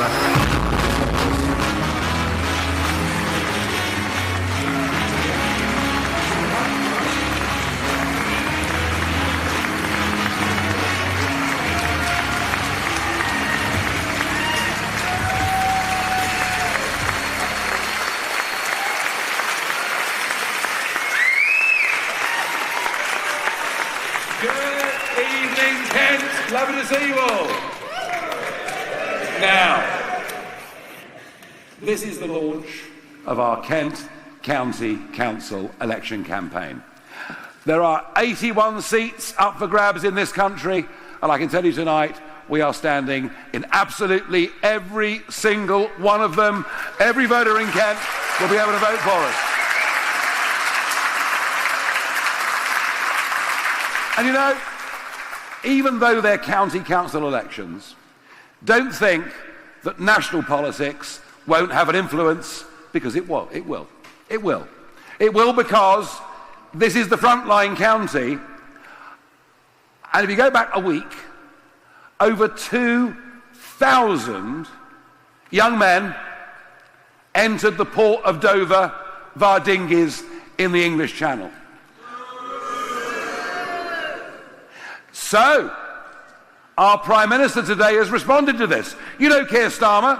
sir. Lovely to see you all. Now, this is the launch of our Kent County Council election campaign. There are 81 seats up for grabs in this country, and I can tell you tonight, we are standing in absolutely every single one of them. Every voter in Kent will be able to vote for us. And you know, even though they're county council elections, don't think that national politics won't have an influence, because it will. It will. It will. It will, because this is the frontline county. And if you go back a week, over 2,000 young men entered the port of Dover via dinghies in the English Channel. So, our Prime Minister today has responded to this. You know Keir Starmer?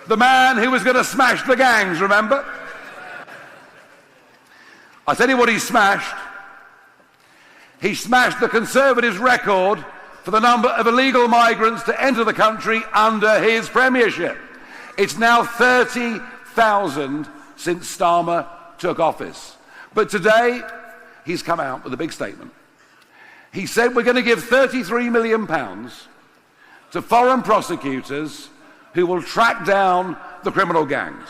The man who was going to smash the gangs, remember? I tell you what he smashed. He smashed the Conservatives' record for the number of illegal migrants to enter the country under his premiership. It's now 30,000 since Starmer took office. But today, he's come out with a big statement. He said we're going to give £33 million to foreign prosecutors who will track down the criminal gangs.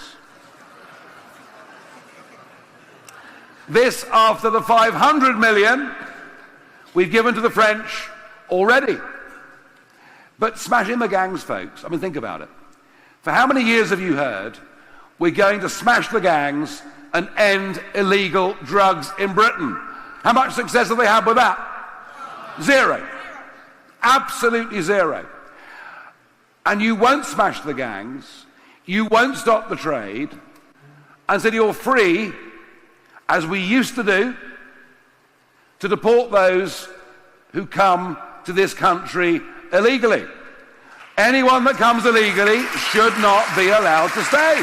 This after the £500 million we've given to the French already. But smashing the gangs, folks, I mean, think about it. For how many years have you heard we're going to smash the gangs and end illegal drugs in Britain? How much success have they had with that? Zero. Absolutely zero. And you won't smash the gangs, you won't stop the trade, and so you're free, as we used to do, to deport those who come to this country illegally. Anyone that comes illegally should not be allowed to stay.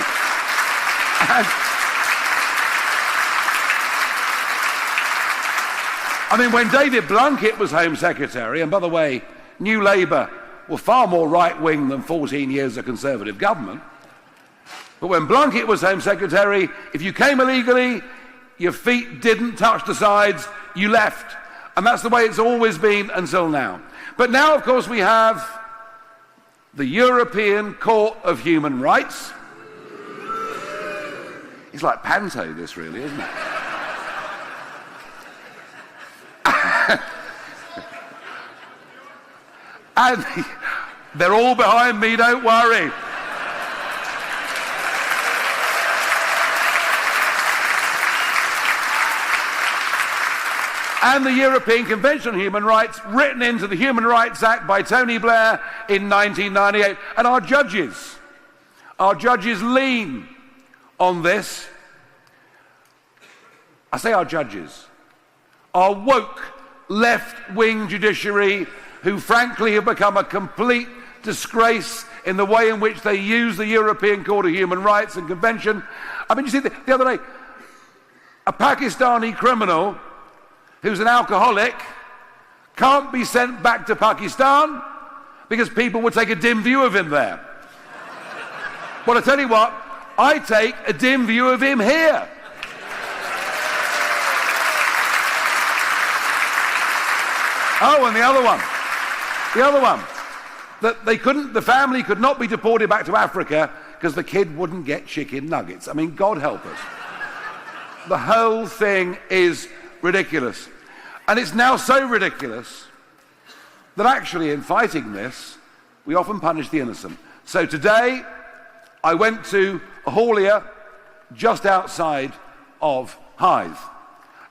I mean, when David Blunkett was Home Secretary, and by the way, New Labour were far more right-wing than 14 years of Conservative government, but when Blunkett was Home Secretary, if you came illegally, your feet didn't touch the sides, you left. And that's the way it's always been until now. But now, of course, we have the European Court of Human Rights. It's like panto, this really, isn't it? And they're all behind me, don't worry. And the European Convention on Human Rights, written into the Human Rights Act by Tony Blair in 1998. And our judges lean on this. I say our judges, our woke left-wing judiciary, who frankly have become a complete disgrace in the way in which they use the European Court of Human Rights and Convention. I mean, you see, the other day, a Pakistani criminal who's an alcoholic can't be sent back to Pakistan because people would take a dim view of him there. Well, I tell you what, I take a dim view of him here. Oh, and the other one, that the family could not be deported back to Africa because the kid wouldn't get chicken nuggets. I mean, God help us. The whole thing is ridiculous. And it's now so ridiculous that actually in fighting this, we often punish the innocent. So today, I went to a haulier just outside of Hythe.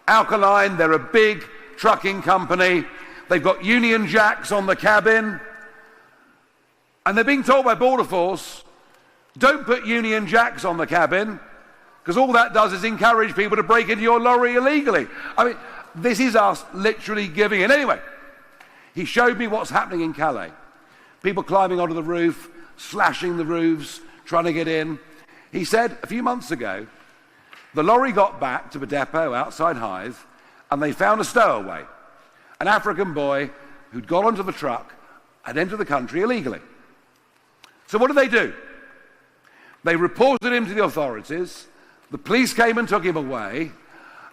Alkaline, they're a big trucking company. They've got Union Jacks on the cabin. And they're being told by Border Force, don't put Union Jacks on the cabin, because all that does is encourage people to break into your lorry illegally. I mean, this is us literally giving in. Anyway, he showed me what's happening in Calais. People climbing onto the roof, slashing the roofs, trying to get in. He said a few months ago, the lorry got back to the depot outside Hythe, and they found a stowaway, an African boy who'd got onto the truck and entered the country illegally. So what did? They reported him to the authorities, the police came and took him away,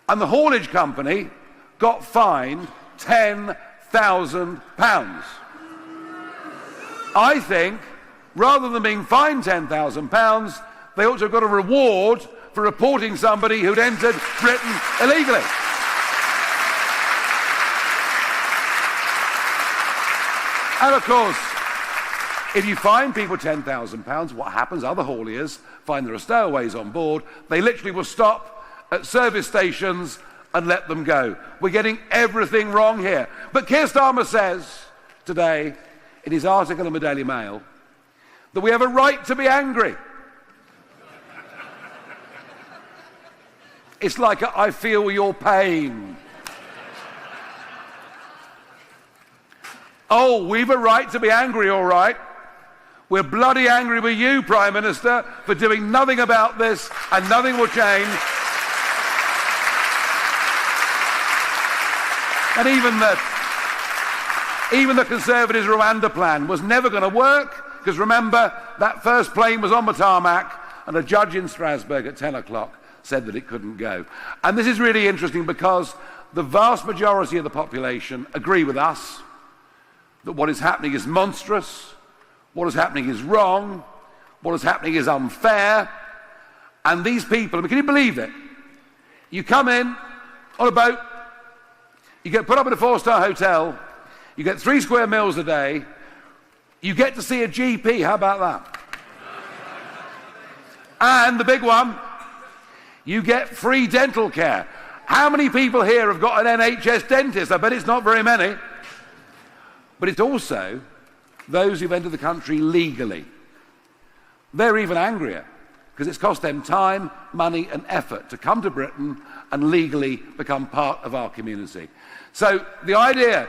and the haulage company got fined £10,000. I think, rather than being fined £10,000, they ought to have got a reward for reporting somebody who'd entered Britain illegally. And of course, if you fine people £10,000, what happens? Other hauliers find there are stowaways on board. They literally will stop at service stations and let them go. We're getting everything wrong here. But Keir Starmer says today, in his article in the Daily Mail, that we have a right to be angry. It's like I feel your pain. Oh, we've a right to be angry, all right. We're bloody angry with you, Prime Minister, for doing nothing about this, and nothing will change. And even the Conservatives' Rwanda plan was never going to work, because remember, that first plane was on the tarmac, and a judge in Strasbourg at 10 o'clock said that it couldn't go. And this is really interesting because the vast majority of the population agree with us that what is happening is monstrous, what is happening is wrong, what is happening is unfair. And these people, I mean, can you believe it? You come in on a boat, you get put up in a 4-star hotel, you get 3 square meals a day, you get to see a GP, how about that? And the big one, you get free dental care. How many people here have got an NHS dentist? I bet it's not very many. But it's also those who've entered the country legally. They're even angrier because it's cost them time, money and effort to come to Britain and legally become part of our community. So the idea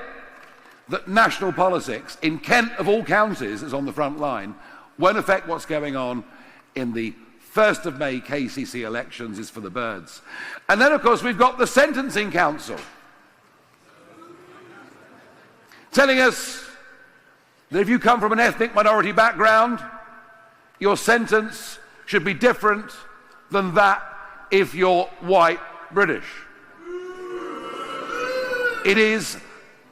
that national politics in Kent of all counties is on the front line won't affect what's going on in the 1st of May KCC elections is for the birds. And then, of course, we've got the Sentencing Council telling us that if you come from an ethnic minority background, your sentence should be different than that if you're white British. It is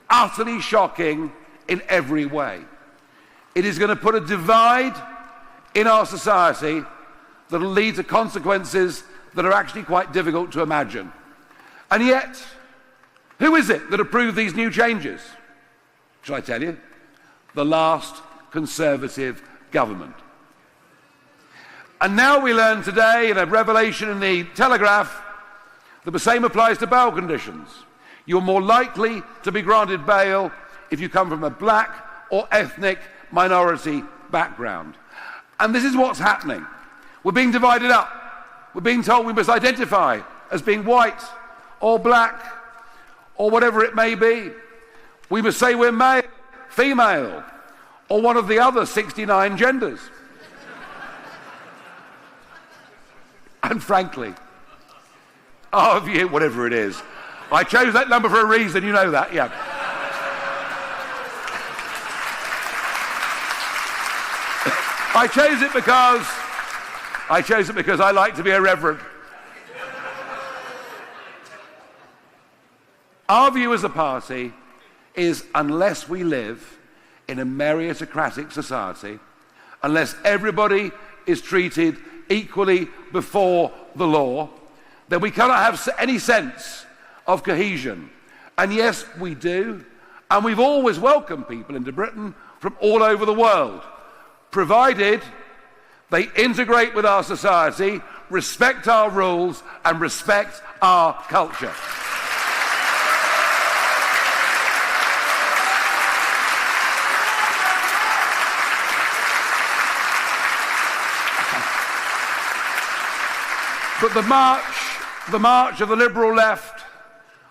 utterly shocking in every way. It is going to put a divide in our society that will lead to consequences that are actually quite difficult to imagine. And yet, who is it that approved these new changes? Shall I tell you? The last Conservative government. And now we learn today, in a revelation in the Telegraph, that the same applies to bail conditions. You're more likely to be granted bail if you come from a black or ethnic minority background. And this is what's happening. We're being divided up. We're being told we must identify as being white or black or whatever it may be. We must say we're male, female, or one of the other 69 genders. And frankly, our view, whatever it is, I chose that number for a reason, you know that, yeah. I chose it because I like to be irreverent. Our view as a party is unless we live in a meritocratic society, unless everybody is treated equally before the law, then we cannot have any sense of cohesion. And yes, we do, and we've always welcomed people into Britain from all over the world, provided they integrate with our society, respect our rules, and respect our culture. But the march of the liberal left,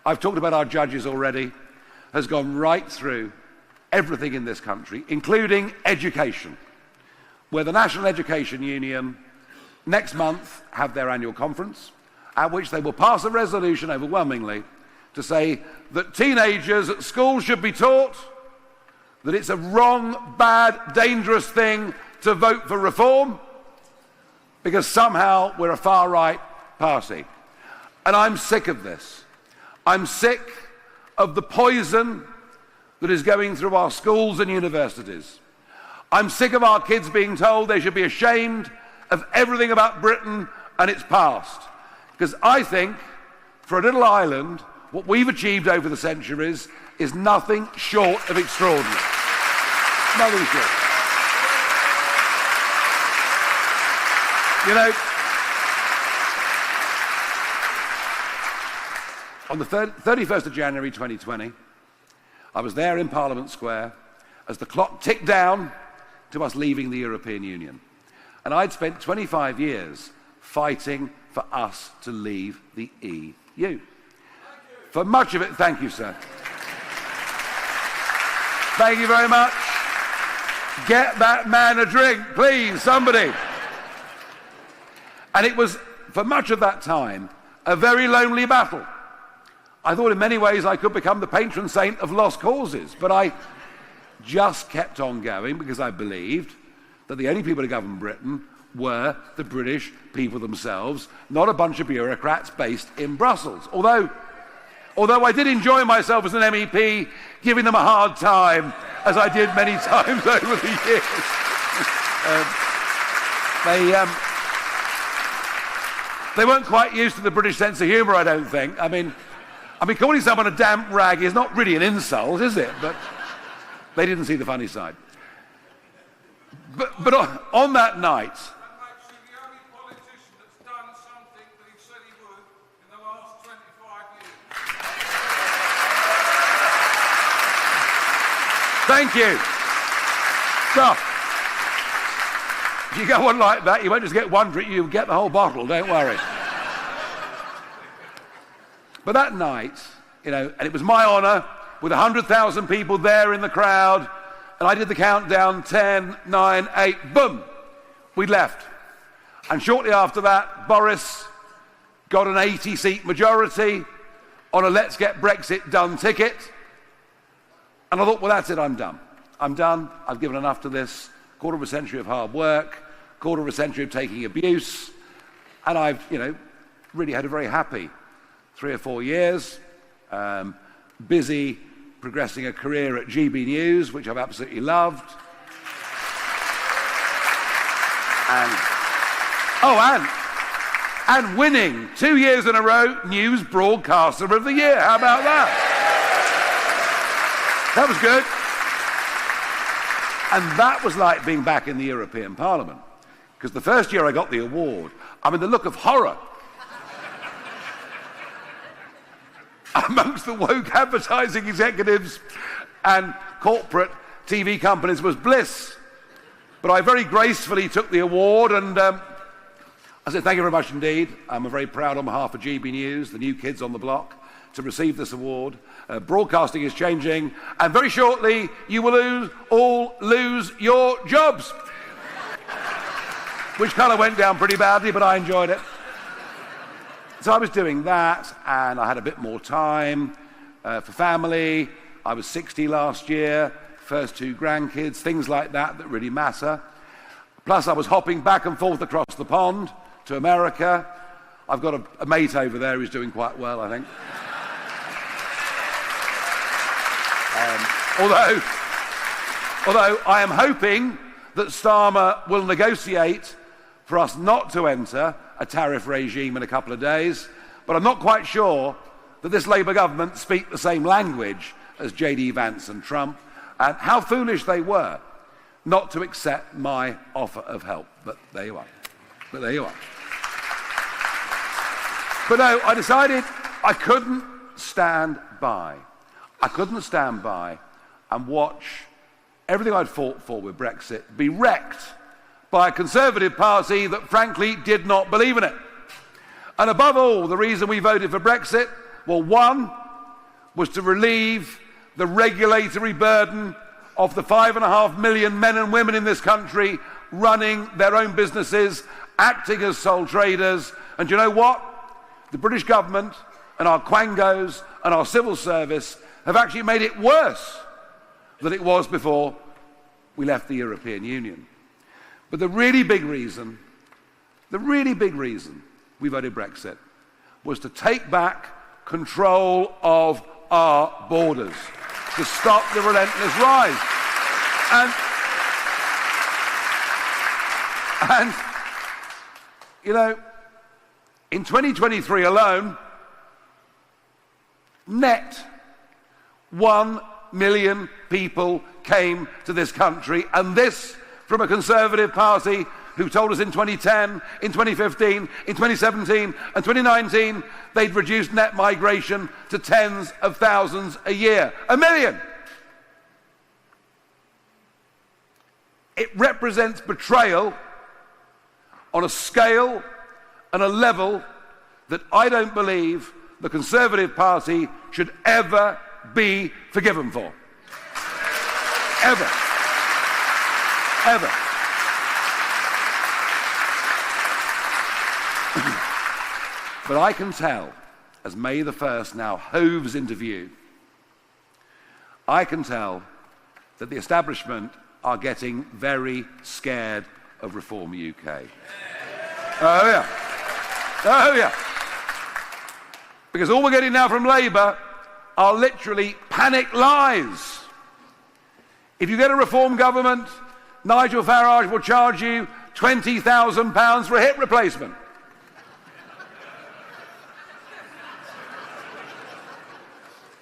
I've talked about our judges already, has gone right through everything in this country, including education, where the National Education Union next month have their annual conference, at which they will pass a resolution overwhelmingly to say that teenagers at school should be taught that it's a wrong, bad, dangerous thing to vote for reform because somehow we're a far-right party. And I'm sick of this. I'm sick of the poison that is going through our schools and universities. I'm sick of our kids being told they should be ashamed of everything about Britain and its past. Because I think, for a little island, what we've achieved over the centuries is nothing short of extraordinary. Nothing short. You know, on the 31st of January 2020, I was there in Parliament Square as the clock ticked down to us leaving the European Union. And I'd spent 25 years fighting for us to leave the EU. For much of it, thank you, sir. Thank you very much. Get that man a drink, please, somebody. And it was, for much of that time, a very lonely battle. I thought in many ways I could become the patron saint of lost causes, but I just kept on going because I believed that the only people who governed Britain were the British people themselves, not a bunch of bureaucrats based in Brussels. Although I did enjoy myself as an MEP, giving them a hard time, as I did many times over the years. They weren't quite used to the British sense of humour, I don't think. I mean, calling someone a damp rag is not really an insult, is it? But they didn't see the funny side. But on that night, thank you. So, if you go on like that, you won't just get one drink, you'll get the whole bottle, don't worry. But that night, you know, and it was my honour, with 100,000 people there in the crowd, and I did the countdown, 10, 9, 8, boom, we left. And shortly after that, Boris got an 80-seat majority on a Let's Get Brexit Done ticket. And I thought, well, that's it, I'm done. I'm done, I've given enough to this. Quarter of a century of hard work, quarter of a century of taking abuse, and I've, you know, really had a very happy 3 or 4 years, busy progressing a career at GB News, which I've absolutely loved. And winning 2 years in a row News Broadcaster of the Year. How about that? That was good. And that was like being back in the European Parliament. Because the first year I got the award, I mean, the look of horror amongst the woke advertising executives and corporate TV companies was bliss. But I very gracefully took the award and I said, thank you very much indeed. I'm very proud on behalf of GB News, the new kids on the block, to receive this award. Broadcasting is changing, and very shortly you will all lose your jobs. Which kind of went down pretty badly, but I enjoyed it. So I was doing that, and I had a bit more time for family. I was 60 last year, first 2 grandkids, things like that that really matter. Plus I was hopping back and forth across the pond to America. I've got a mate over there who's doing quite well, I think. Although I am hoping that Starmer will negotiate for us not to enter a tariff regime in a couple of days, but I'm not quite sure that this Labour government speak the same language as JD Vance and Trump, and how foolish they were not to accept my offer of help. But there you are. But no, I decided I couldn't stand by. I couldn't stand by and watch everything I'd fought for with Brexit be wrecked by a Conservative Party that frankly did not believe in it. And above all, the reason we voted for Brexit, well, one was to relieve the regulatory burden of the 5.5 million men and women in this country running their own businesses, acting as sole traders. And you know what? The British government and our quangos and our civil service have actually made it worse than it was before we left the European Union. But the really big reason we voted Brexit was to take back control of our borders, to stop the relentless rise. And you know, in 2023 alone, net 1 million people came to this country, and this from a Conservative Party who told us in 2010, in 2015, in 2017 and 2019 they'd reduced net migration to tens of thousands a year. 1 million! It represents betrayal on a scale and a level that I don't believe the Conservative Party should ever be forgiven for. Ever. Ever. But I can tell, as May the 1st now hoves into view, I can tell that the establishment are getting very scared of Reform UK. Oh yeah. Oh yeah. Because all we're getting now from Labour are literally panic lies. If you get a Reform government, Nigel Farage will charge you £20,000 for a hip replacement.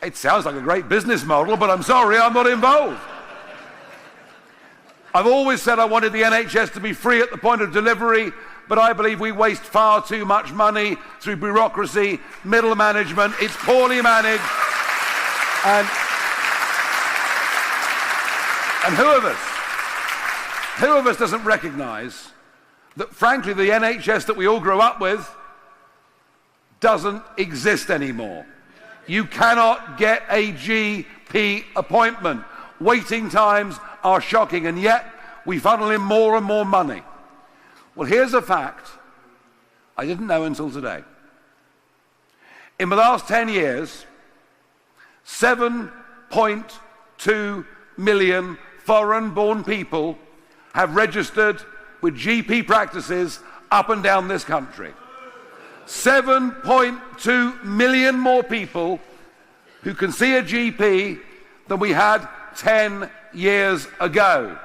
It sounds like a great business model, but I'm sorry, I'm not involved. I've always said I wanted the NHS to be free at the point of delivery, but I believe we waste far too much money through bureaucracy, middle management. It's poorly managed. And who of us doesn't recognise that, frankly, the NHS that we all grew up with doesn't exist anymore? You cannot get a GP appointment. Waiting times are shocking, and yet we funnel in more and more money. Well, here's a fact I didn't know until today. In the last 10 years, 7.2 million foreign-born people have registered with GP practices up and down this country. 7.2 million more people who can see a GP than we had 10 years ago.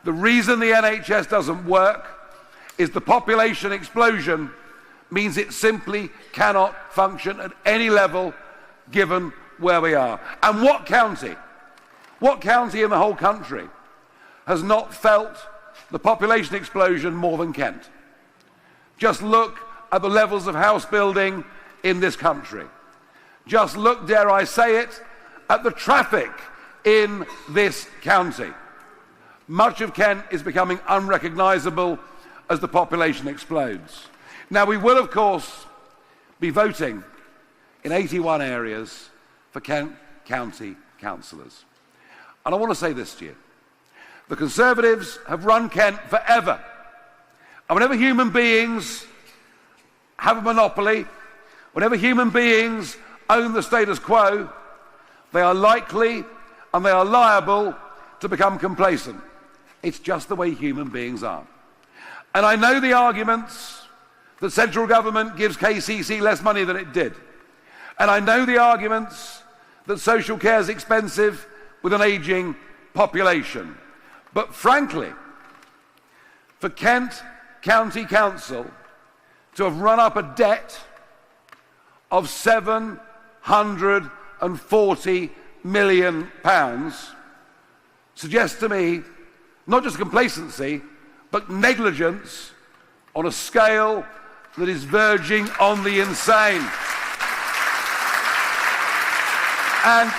The reason the NHS doesn't work is the population explosion means it simply cannot function at any level given where we are. And what county in the whole country has not felt the population explosion more than Kent? Just look at the levels of house building in this country. Just look, dare I say it, at the traffic in this county. Much of Kent is becoming unrecognisable as the population explodes. Now, we will, of course, be voting in 81 areas for Kent County councillors. And I want to say this to you. The Conservatives have run Kent forever. And whenever human beings have a monopoly, whenever human beings own the status quo, they are likely and they are liable to become complacent. It's just the way human beings are. And I know the arguments that central government gives KCC less money than it did. And I know the arguments that social care is expensive with an ageing population. But frankly, for Kent County Council to have run up a debt of £740 million suggests to me not just complacency, but negligence on a scale that is verging on the insane. And,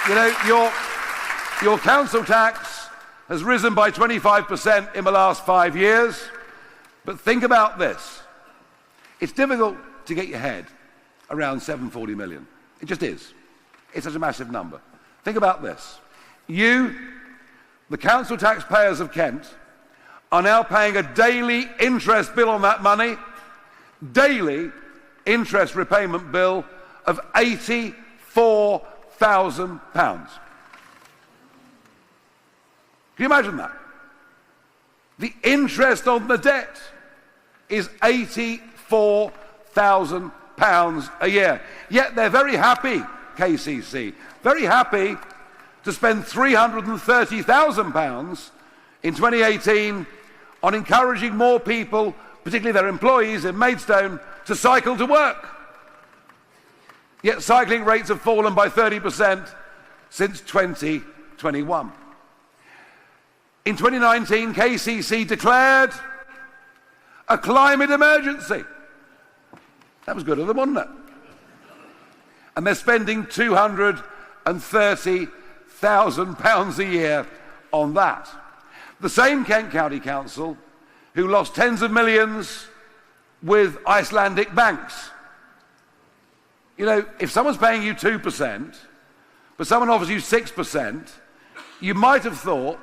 you know, your council tax has risen by 25% in the last 5 years. But think about this. It's difficult to get your head around 740 million. It just is. It's such a massive number. Think about this. You, the council taxpayers of Kent, are now paying a daily interest bill on that money, daily interest repayment bill of £84,000. Can you imagine that? The interest on the debt is £84,000 a year. Yet they're very happy, KCC, very happy to spend £330,000 in 2018 on encouraging more people, particularly their employees in Maidstone, to cycle to work. Yet cycling rates have fallen by 30% since 2021. In 2019, KCC declared a climate emergency. That was good of them, wasn't it? And they're spending £230,000 a year on that. The same Kent County Council who lost tens of millions with Icelandic banks. You know, if someone's paying you 2%, but someone offers you 6%, you might have thought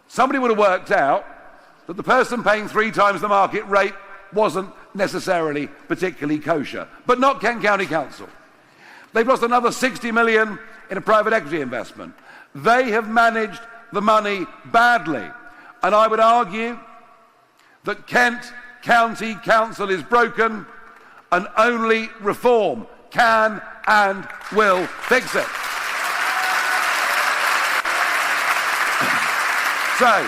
somebody would have worked out that the person paying 3 times the market rate wasn't necessarily particularly kosher. But not Kent County Council. They've lost another 60 million in a private equity investment. They have managed the money badly. And I would argue that Kent County Council is broken and only reform can and will fix it. So,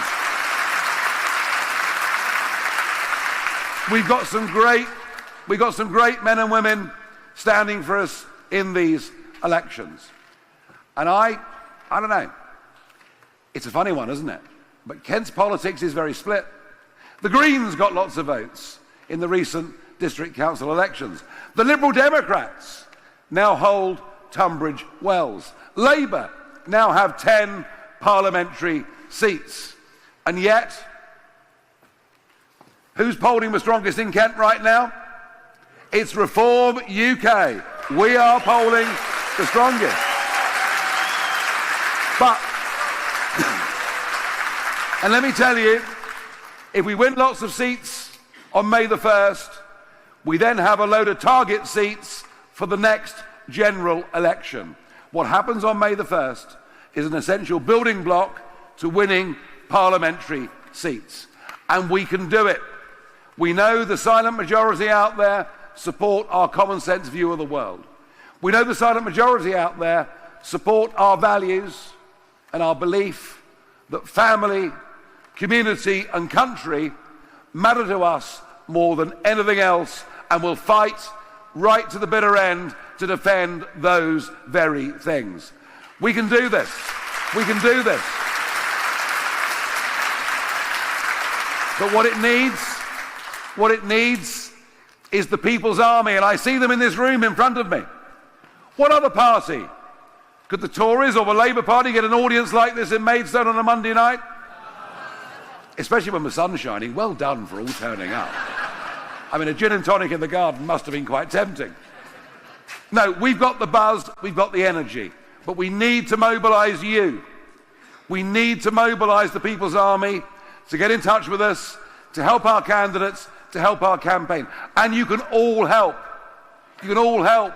we've got some great men and women standing for us in these elections. And I don't know. It's a funny one, isn't it? But Kent's politics is very split. The Greens got lots of votes in the recent district council elections. The Liberal Democrats now hold Tunbridge Wells. Labour now have 10 parliamentary seats. And yet, who's polling the strongest in Kent right now? It's Reform UK. We are polling the strongest. But, and let me tell you, if we win lots of seats on May the 1st, we then have a load of target seats for the next general election. What happens on May the 1st is an essential building block to winning parliamentary seats. And we can do it. We know the silent majority out there support our common sense view of the world. We know the silent majority out there support our values and our belief that family, community and country matter to us more than anything else, and will fight right to the bitter end to defend those very things. We can do this. We can do this. But what it needs is the People's Army, and I see them in this room in front of me. What other party? Could the Tories or the Labour Party get an audience like this in Maidstone on a Monday night? Especially when the sun's shining. Well done for all turning up. I mean, a gin and tonic in the garden must have been quite tempting. No, we've got the buzz, we've got the energy, but we need to mobilise you. We need to mobilise the People's Army to get in touch with us, to help our candidates, to help our campaign. And you can all help. You can all help.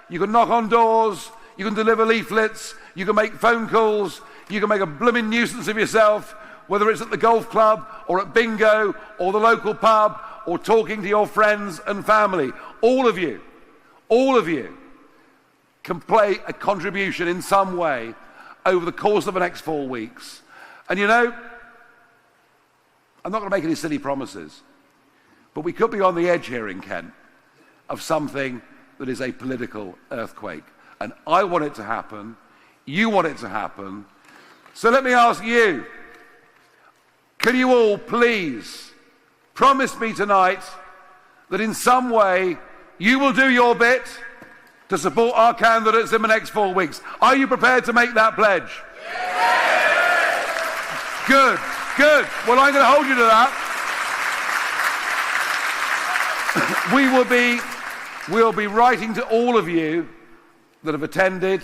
You can knock on doors, you can deliver leaflets, you can make phone calls, you can make a blooming nuisance of yourself, whether it's at the golf club or at bingo or the local pub or talking to your friends and family. All of you can play a contribution in some way over the course of the next 4 weeks. And you know, I'm not going to make any silly promises, but we could be on the edge here in Kent of something that is a political earthquake. And I want it to happen. You want it to happen. So let me ask you, can you all please promise me tonight that in some way you will do your bit to support our candidates in the next 4 weeks? Are you prepared to make that pledge? Yes! Good, good. Well, I'm going to hold you to that. we'll be writing to all of you that have attended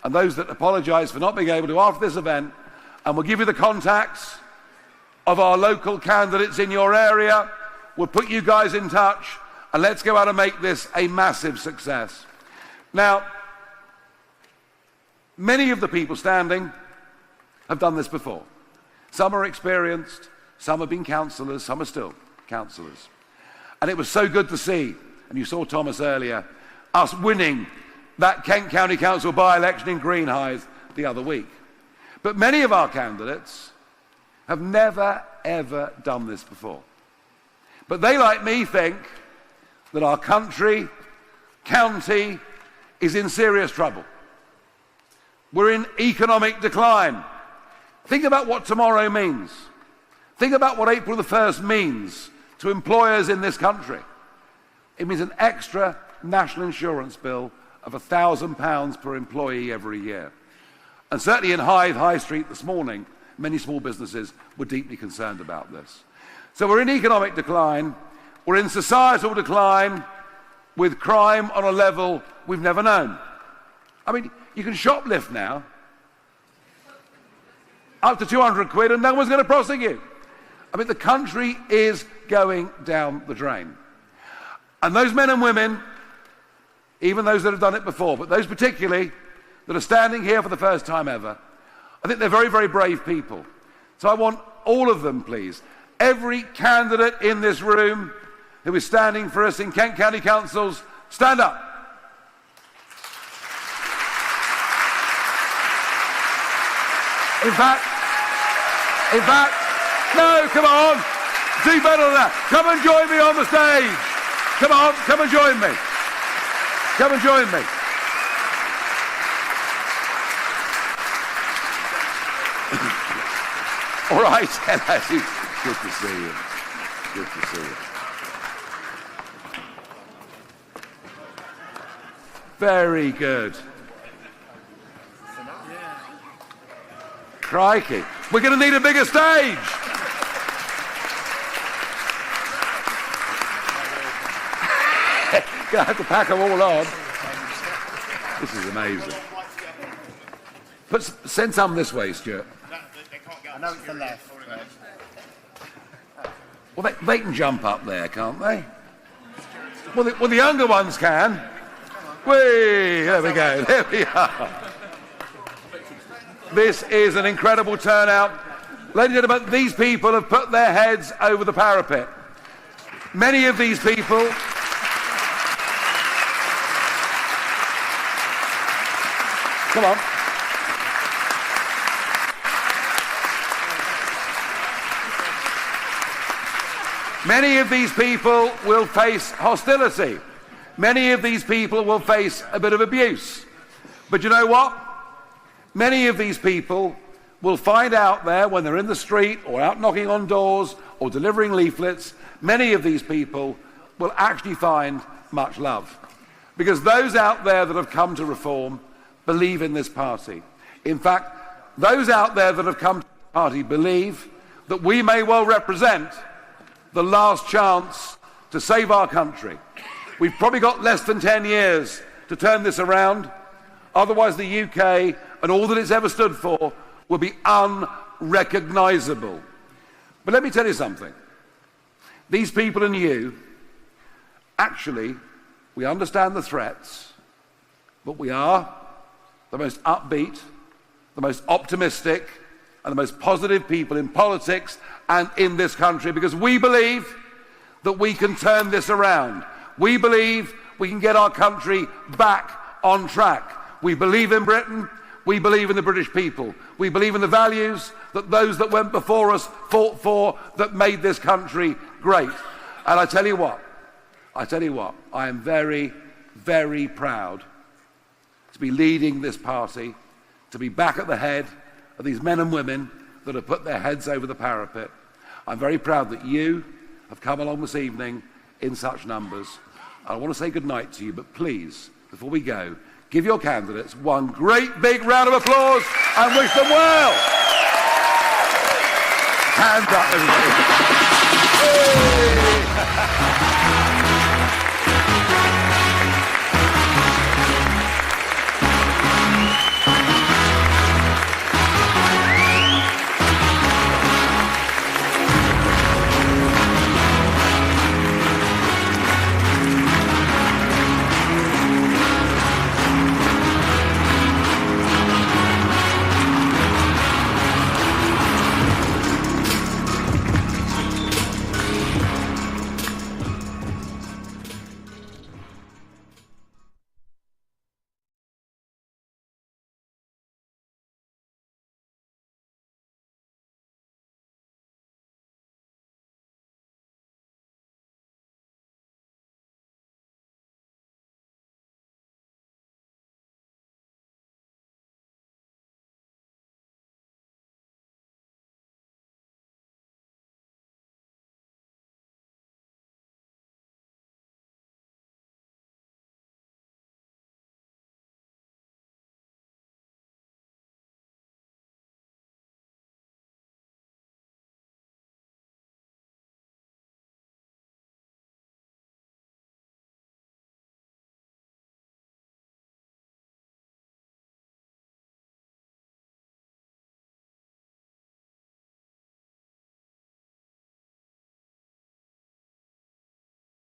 and those that apologise for not being able to after this event, and we'll give you the contacts of our local candidates in your area. We'll put you guys in touch, and let's go out and make this a massive success. Now, many of the people standing have done this before. Some are experienced, some have been councillors, some are still councillors. And it was so good to see, and you saw Thomas earlier, us winning that Kent County Council by-election in Greenhithe the other week. But many of our candidates have never, ever done this before. But they, like me, think that our country, county, is in serious trouble. We're in economic decline. Think about what tomorrow means. Think about what April the 1st means to employers in this country. It means an extra national insurance bill of £1,000 per employee every year. And certainly in Hythe High Street this morning, many small businesses were deeply concerned about this. So we're in economic decline, we're in societal decline, with crime on a level we've never known. I mean, you can shoplift now, up to 200 quid, and no one's going to prosecute. I mean, the country is going down the drain. And those men and women, even those that have done it before, but those particularly that are standing here for the first time ever, I think they're very, very brave people. So I want all of them, please, every candidate in this room who is standing for us in Kent County Councils, stand up. In fact, no, come on, do better than that. Come and join me on the stage. Come on, come and join me. Come and join me. All right, hello. Good to see you. Good to see you. Very good. Crikey. We're going to need a bigger stage. Going to have to pack them all on. This is amazing. But send some this way, Stuart. I know it's the left. Well, they can jump up there, can't they? Well, the younger ones can. Whee! There we go. There we are. This is an incredible turnout. Ladies and gentlemen, these people have put their heads over the parapet. Many of these people... Come on. Many of these people will face hostility. Many of these people will face a bit of abuse. But you know what? Many of these people will find out there when they're in the street or out knocking on doors or delivering leaflets, many of these people will actually find much love. Because those out there that have come to reform believe in this party. In fact, those out there that have come to the party believe that we may well represent the last chance to save our country. We've probably got less than 10 years to turn this around. Otherwise, the UK and all that it's ever stood for will be unrecognisable. But let me tell you something. These people and you, actually, we understand the threats, but we are the most upbeat, the most optimistic, and the most positive people in politics and in this country, because we believe that we can turn this around. We believe we can get our country back on track. We believe in Britain. We believe in the British people. We believe in the values that those that went before us fought for, that made this country great. And I tell you what, I am very, very proud to be leading this party, to be back at the head of these men and women that have put their heads over the parapet. I'm very proud that you have come along this evening in such numbers. I want to say good night to you, but please, before we go, give your candidates one great big round of applause and wish them well. Hands up, everybody.